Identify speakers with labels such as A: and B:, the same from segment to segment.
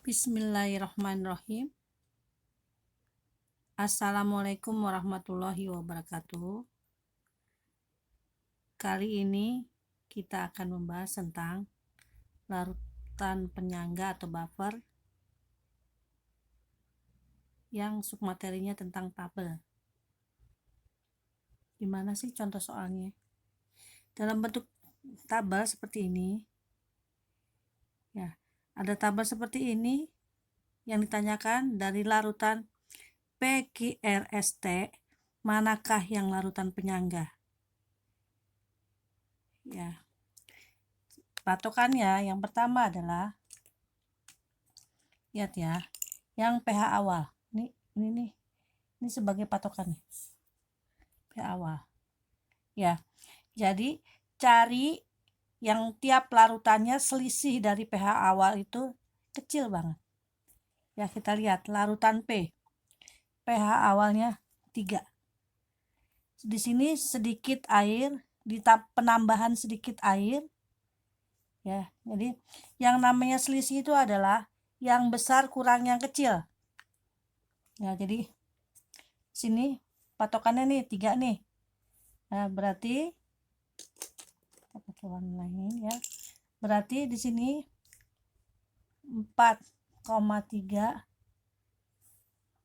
A: Bismillahirrahmanirrahim. Assalamualaikum warahmatullahi wabarakatuh. Kali ini kita akan membahas tentang larutan penyangga atau buffer yang submaterinya tentang tabel. Gimana sih contoh soalnya? Dalam bentuk tabel seperti ini, ya, ada tabel seperti ini yang ditanyakan dari larutan PQRST, manakah yang larutan penyangga? Ya, patokannya yang pertama adalah, lihat ya, yang pH awal. Ini sebagai patokan nih, pH awal. Ya, jadi cari yang tiap larutannya selisih dari pH awal itu kecil banget. Ya, kita lihat larutan P, pH awalnya 3. Di sini sedikit air, di penambahan sedikit air. Ya, jadi yang namanya selisih itu adalah yang besar kurang yang kecil. Ya, jadi sini patokannya nih 3 nih. Nah, berarti pakai warna lain ya. Berarti di sini 4,3,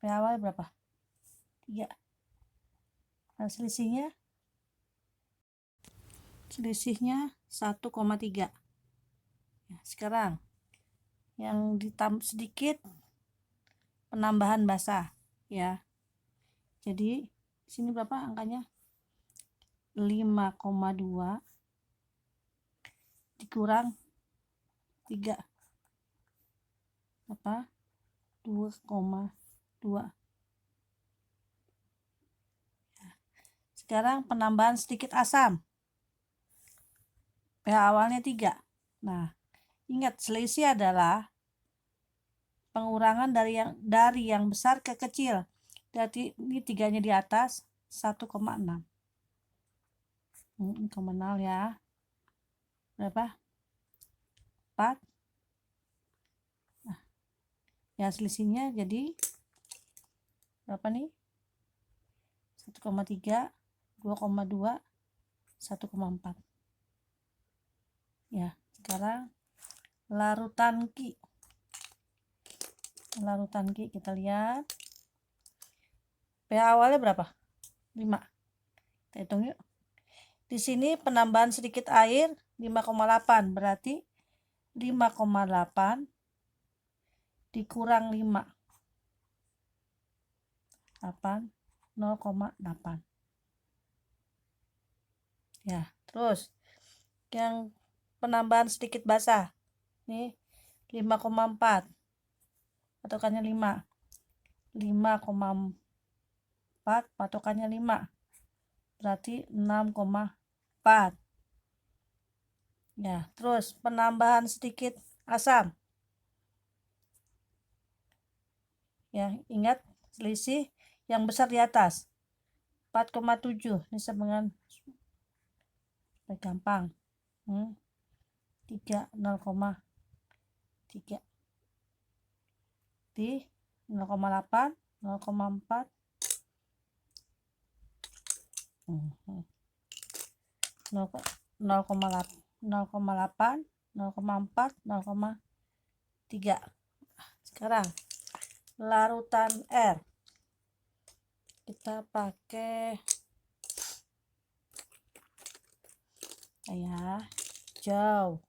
A: pH awal berapa? 3. Nah, selisihnya 1,3. Ya, sekarang yang ditambah sedikit penambahan basah ya. Jadi sini berapa angkanya? 5,2 dikurang 3 apa? 2,2. Sekarang penambahan sedikit asam. pH awalnya 3. Nah, ingat selisih adalah pengurangan dari yang besar ke kecil. Berarti ini 3-nya di atas, 1,6. Komunal ya. Berapa? 4. Nah, ya selisihnya jadi berapa nih? 1,3, 2,2, 1,4. Ya, sekarang larutan Q. Larutan Q kita lihat. pH awalnya berapa? 5. Kita hitung yuk. Di sini penambahan sedikit air 5,8, berarti 5,8 dikurang 5. 0,8. Ya, terus yang penambahan sedikit basah. Nih 5,4. Patokannya 5. 5,4 patokannya 5. Berarti 6,4. Ya, terus penambahan sedikit asam. Ya, ingat selisih yang besar di atas. 4,7. Ini sebenarnya gampang. 3, 0,3. Di 0,8, 0,4. 0,8, 0,4, 0,3. Sekarang larutan R. Kita pakai ya jauh.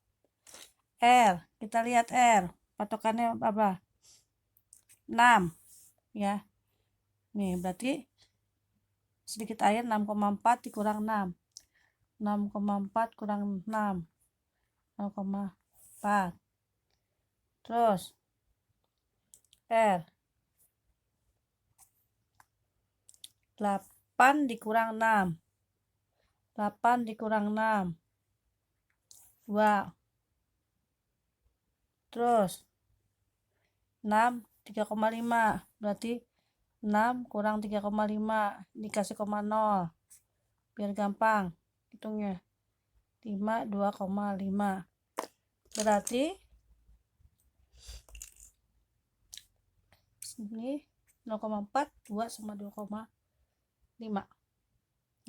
A: R, kita lihat R. Patokannya apa? 6 ya. Nih, berarti sedikit air 6,4 dikurang 6. 6,4 kurang 6. 0,4. Terus R 8 dikurang 6. 8 dikurang 6. 2. Terus 6 3,5. Berarti 6 kurang 3,5 dikasih 0. Biar gampang hitungnya. 5 2,5. Berarti ini 0,4, 2 sama 2,5.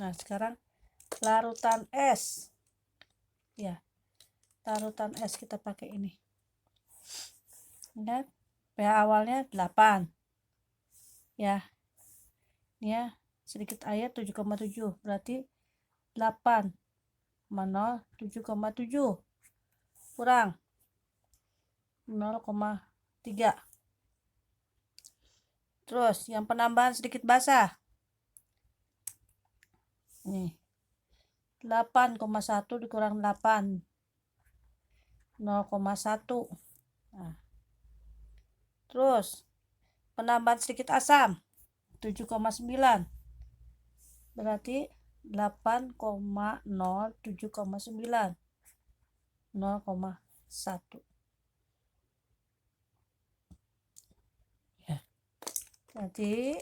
A: Nah, sekarang larutan es. Ya, larutan es kita pakai ini. Lihat, pH awalnya 8. Ya. Ini ya, sedikit air 7,7. Berarti 8 0, 7,7 kurang 0,3. Terus yang penambahan sedikit basah. Nih. 8,1 dikurang 8. 0,1. Nah. Terus penambahan sedikit asam 7,9. Berarti 8,0, 7,9. 0,1. Ya. Nanti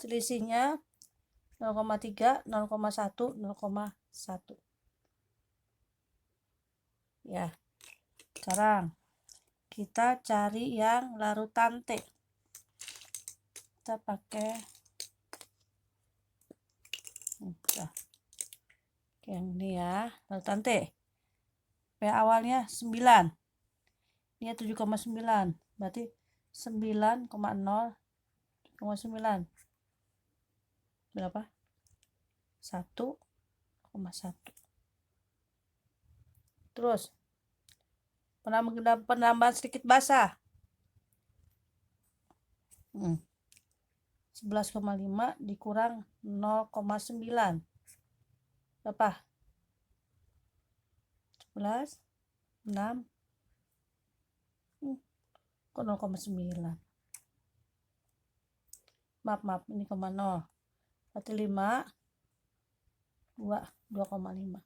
A: selisihnya 0,3, 0,1, 0,1. Ya. Sekarang kita cari yang larutan T. Kita pakai yang ini ya, larutan T. pH awalnya 9. Ini 7,9. Berarti 9,0, 9. Berapa? 1,1. Terus penambahan sedikit basah. 11,5 dikurang 0,9. Berapa? 11, 6. Kok 0,9? Maaf, ini 0. Berarti 5, 2,5.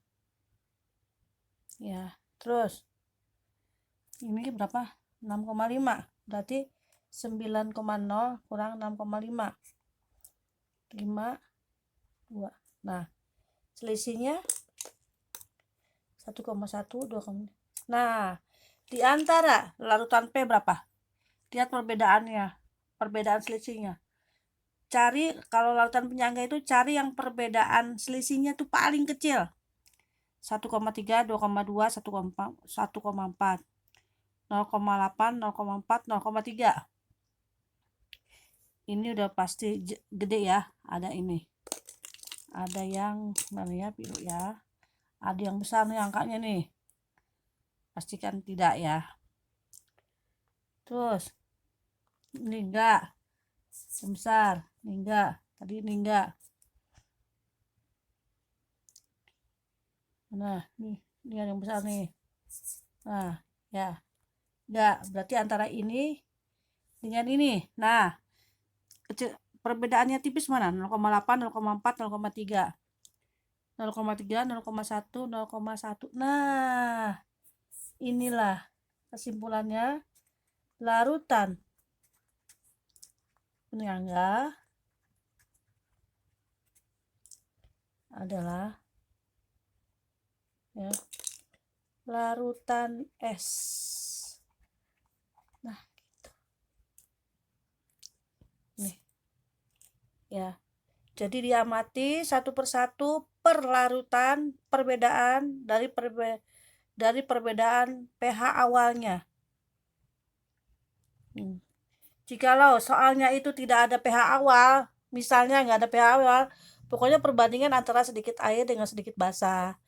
A: Ya, terus ini berapa? 6,5. Berarti 9,0 kurang 6,5. 5, 2. Nah, selisihnya 1,1, 2,5. Nah, di antara larutan P berapa? Lihat perbedaannya, perbedaan selisihnya. Cari, kalau larutan penyangga itu cari yang perbedaan selisihnya tuh paling kecil. 1,3, 2,2, 1,4, 0,8, 0,4, 0,3. Ini udah pasti gede ya. Ada ini. Ada yang mana ya, biru ya. Ada yang besar nih angkanya nih. Pastikan tidak ya. Terus ini enggak. Yang besar, ini enggak. Tadi ini enggak. Nah, ini yang besar nih. Nah, ya. Enggak, berarti antara ini dengan ini. Nah, kecil, perbedaannya tipis mana? 0,8, 0,4, 0,3. 0,3, 0,1, 0,1. Nah, inilah kesimpulannya. Larutan penyangga adalah ya, larutan es. Nah, gitu. Nih. Ya. Jadi diamati satu persatu per larutan, perbedaan dari perbedaan pH awalnya. Jikalau soalnya itu tidak ada pH awal, misalnya nggak ada pH awal, pokoknya perbandingan antara sedikit air dengan sedikit basah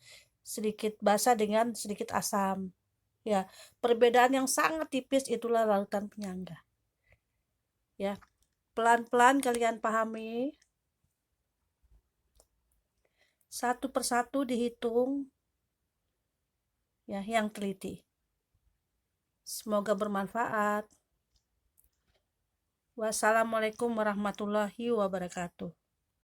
A: dengan sedikit asam. Ya, perbedaan yang sangat tipis itulah larutan penyangga. Ya, pelan-pelan kalian pahami. Satu persatu dihitung. Ya, yang teliti. Semoga bermanfaat. Wassalamualaikum warahmatullahi wabarakatuh.